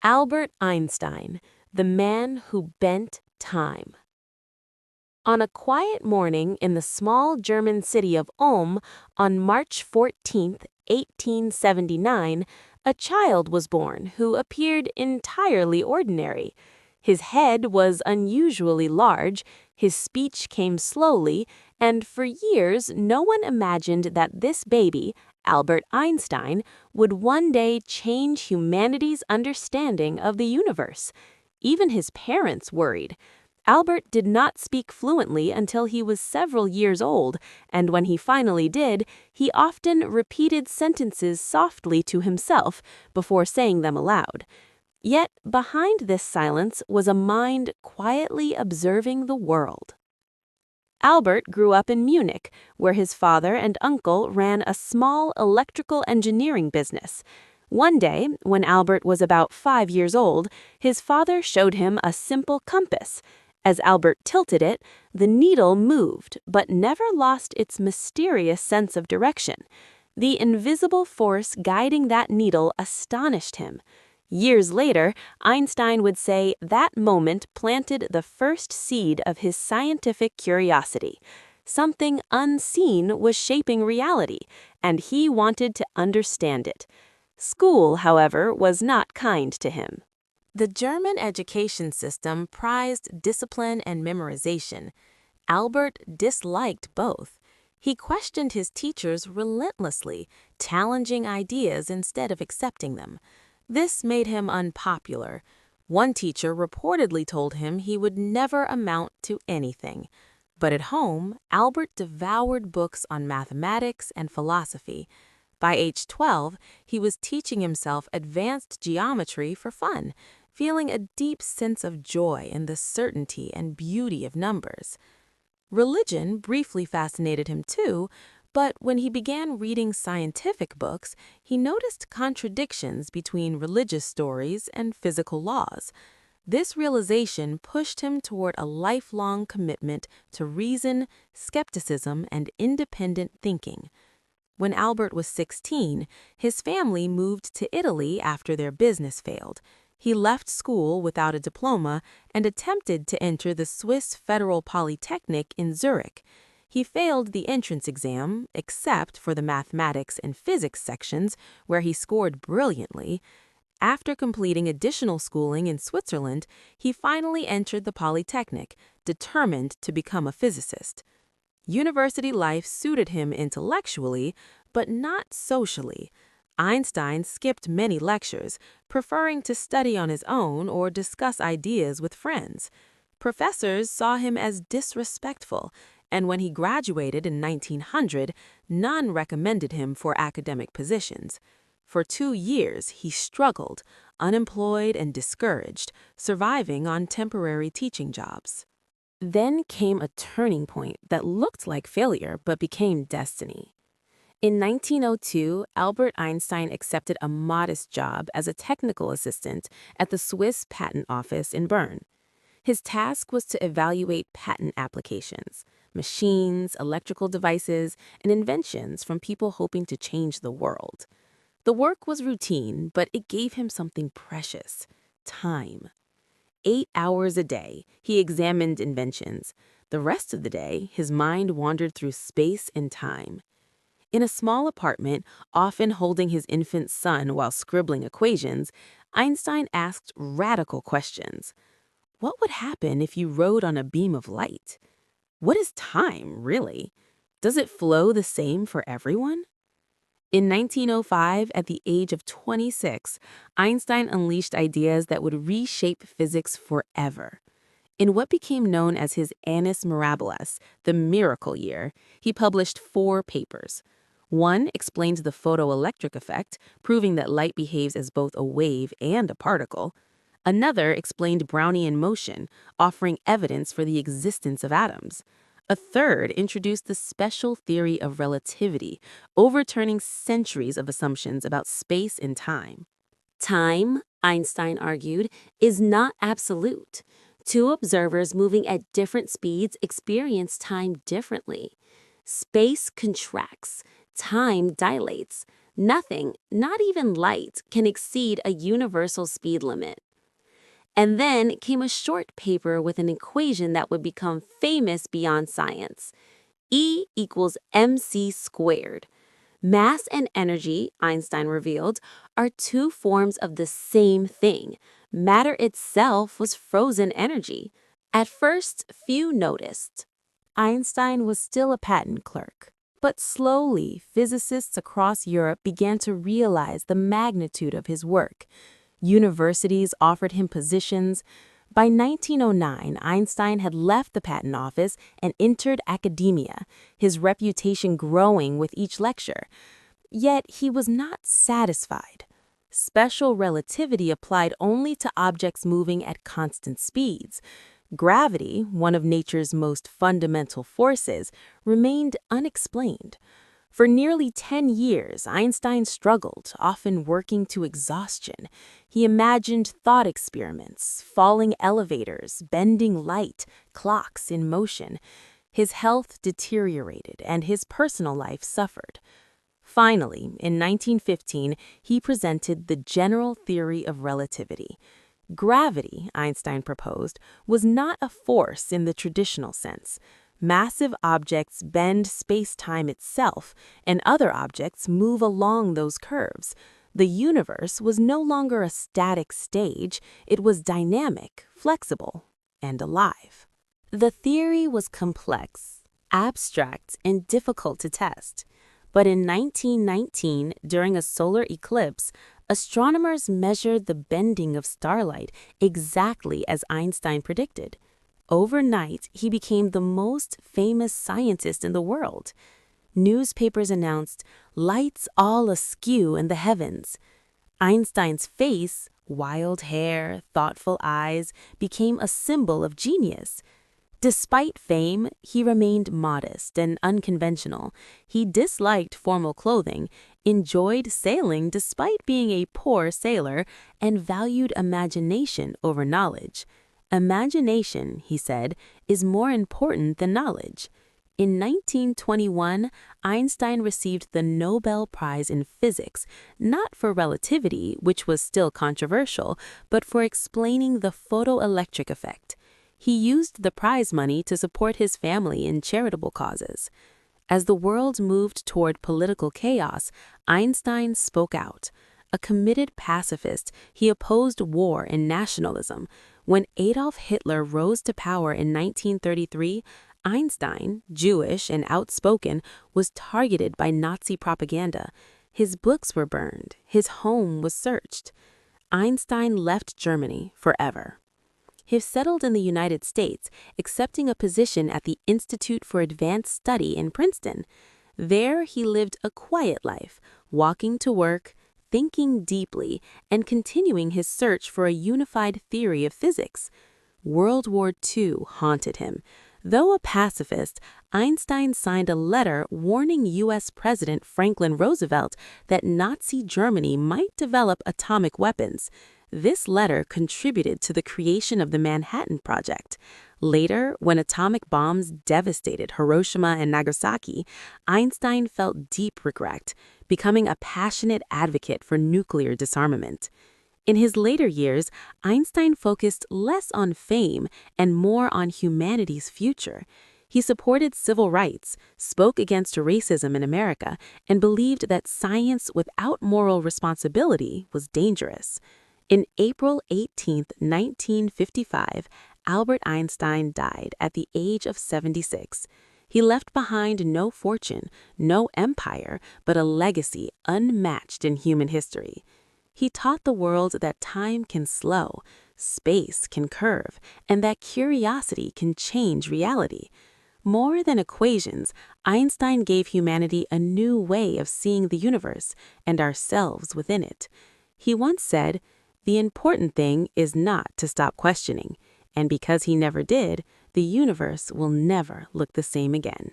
Albert Einstein, the man who bent time. On a quiet morning in the small German city of Ulm on March 14, 1879, a child was born who appeared entirely ordinary. His head was unusually large, his speech came slowly, and for years no one imagined that this baby, Albert Einstein, would one day change humanity's understanding of the universe. Even his parents worried. Albert did not speak fluently until he was several years old, and when he finally did, he often repeated sentences softly to himself before saying them aloud. Yet behind this silence was a mind quietly observing the world. Albert grew up in Munich, where his father and uncle ran a small electrical engineering business. One day, when Albert was about 5 years old, his father showed him a simple compass. As Albert tilted it, the needle moved, but never lost its mysterious sense of direction. The invisible force guiding that needle astonished him. Years later, Einstein would say that moment planted the first seed of his scientific curiosity. Something unseen was shaping reality, and he wanted to understand it. School, however, was not kind to him. The German education system prized discipline and memorization. Albert disliked both. He questioned his teachers relentlessly, challenging ideas instead of accepting them. This made him unpopular. One teacher reportedly told him he would never amount to anything. But at home, Albert devoured books on mathematics and philosophy. By age 12, he was teaching himself advanced geometry for fun, feeling a deep sense of joy in the certainty and beauty of numbers. Religion briefly fascinated him too, but when he began reading scientific books, he noticed contradictions between religious stories and physical laws. This realization pushed him toward a lifelong commitment to reason, skepticism, and independent thinking. When Albert was 16, his family moved to Italy after their business failed. He left school without a diploma and attempted to enter the Swiss Federal Polytechnic in Zurich. He failed the entrance exam, except for the mathematics and physics sections, where he scored brilliantly. After completing additional schooling in Switzerland, he finally entered the Polytechnic, determined to become a physicist. University life suited him intellectually, but not socially. Einstein skipped many lectures, preferring to study on his own or discuss ideas with friends. Professors saw him as disrespectful, and when he graduated in 1900, none recommended him for academic positions. For 2 years, he struggled, unemployed and discouraged, surviving on temporary teaching jobs. Then came a turning point that looked like failure but became destiny. In 1902, Albert Einstein accepted a modest job as a technical assistant at the Swiss Patent Office in Bern. His task was to evaluate patent applications, machines, electrical devices, and inventions from people hoping to change the world. The work was routine, but it gave him something precious: time. 8 hours a day, he examined inventions. The rest of the day, his mind wandered through space and time. In a small apartment, often holding his infant son while scribbling equations, Einstein asked radical questions. What would happen if you rode on a beam of light? What is time, really? Does it flow the same for everyone? In 1905, at the age of 26, Einstein unleashed ideas that would reshape physics forever. In what became known as his Annus Mirabilis, the miracle year, he published 4 papers. One explained the photoelectric effect, proving that light behaves as both a wave and a particle. Another explained Brownian motion, offering evidence for the existence of atoms. A third introduced the special theory of relativity, overturning centuries of assumptions about space and time. Time, Einstein argued, is not absolute. 2 observers moving at different speeds experience time differently. Space contracts, time dilates. Nothing, not even light, can exceed a universal speed limit. And then came a short paper with an equation that would become famous beyond science. E equals mc squared. Mass and energy, Einstein revealed, are two forms of the same thing. Matter itself was frozen energy. At first, few noticed. Einstein was still a patent clerk. But slowly, physicists across Europe began to realize the magnitude of his work. Universities offered him positions. By 1909, Einstein had left the patent office and entered academia, his reputation growing with each lecture. Yet he was not satisfied. Special relativity applied only to objects moving at constant speeds. Gravity, one of nature's most fundamental forces, remained unexplained. For nearly 10 years, Einstein struggled, often working to exhaustion. He imagined thought experiments, falling elevators, bending light, clocks in motion. His health deteriorated and his personal life suffered. Finally, in 1915, he presented the general theory of relativity. Gravity, Einstein proposed, was not a force in the traditional sense. Massive objects bend space-time itself, and other objects move along those curves. The universe was no longer a static stage, it was dynamic, flexible, and alive. The theory was complex, abstract, and difficult to test. But in 1919, during a solar eclipse, astronomers measured the bending of starlight exactly as Einstein predicted. Overnight, he became the most famous scientist in the world. Newspapers announced, "Lights all askew in the heavens." Einstein's face, wild hair, thoughtful eyes, became a symbol of genius. Despite fame, he remained modest and unconventional. He disliked formal clothing, enjoyed sailing despite being a poor sailor, and valued imagination over knowledge. Imagination, he said, is more important than knowledge. In 1921, Einstein received the Nobel Prize in Physics, not for relativity, which was still controversial, but for explaining the photoelectric effect. He used the prize money to support his family in charitable causes. As the world moved toward political chaos, Einstein spoke out. A committed pacifist, he opposed war and nationalism. When Adolf Hitler rose to power in 1933, Einstein, Jewish and outspoken, was targeted by Nazi propaganda. His books were burned. His home was searched. Einstein left Germany forever. He settled in the United States, accepting a position at the Institute for Advanced Study in Princeton. There he lived a quiet life, walking to work, thinking deeply, and continuing his search for a unified theory of physics. World War II haunted him. Though a pacifist, Einstein signed a letter warning U.S. President Franklin Roosevelt that Nazi Germany might develop atomic weapons. This letter contributed to the creation of the Manhattan Project. Later, when atomic bombs devastated Hiroshima and Nagasaki, Einstein felt deep regret, becoming a passionate advocate for nuclear disarmament. In his later years, Einstein focused less on fame and more on humanity's future. He supported civil rights, spoke against racism in America, and believed that science without moral responsibility was dangerous. In April 18, 1955, Albert Einstein died at the age of 76. He left behind no fortune, no empire, but a legacy unmatched in human history. He taught the world that time can slow, space can curve, and that curiosity can change reality. More than equations, Einstein gave humanity a new way of seeing the universe and ourselves within it. He once said, "The important thing is not to stop questioning," and because he never did, the universe will never look the same again.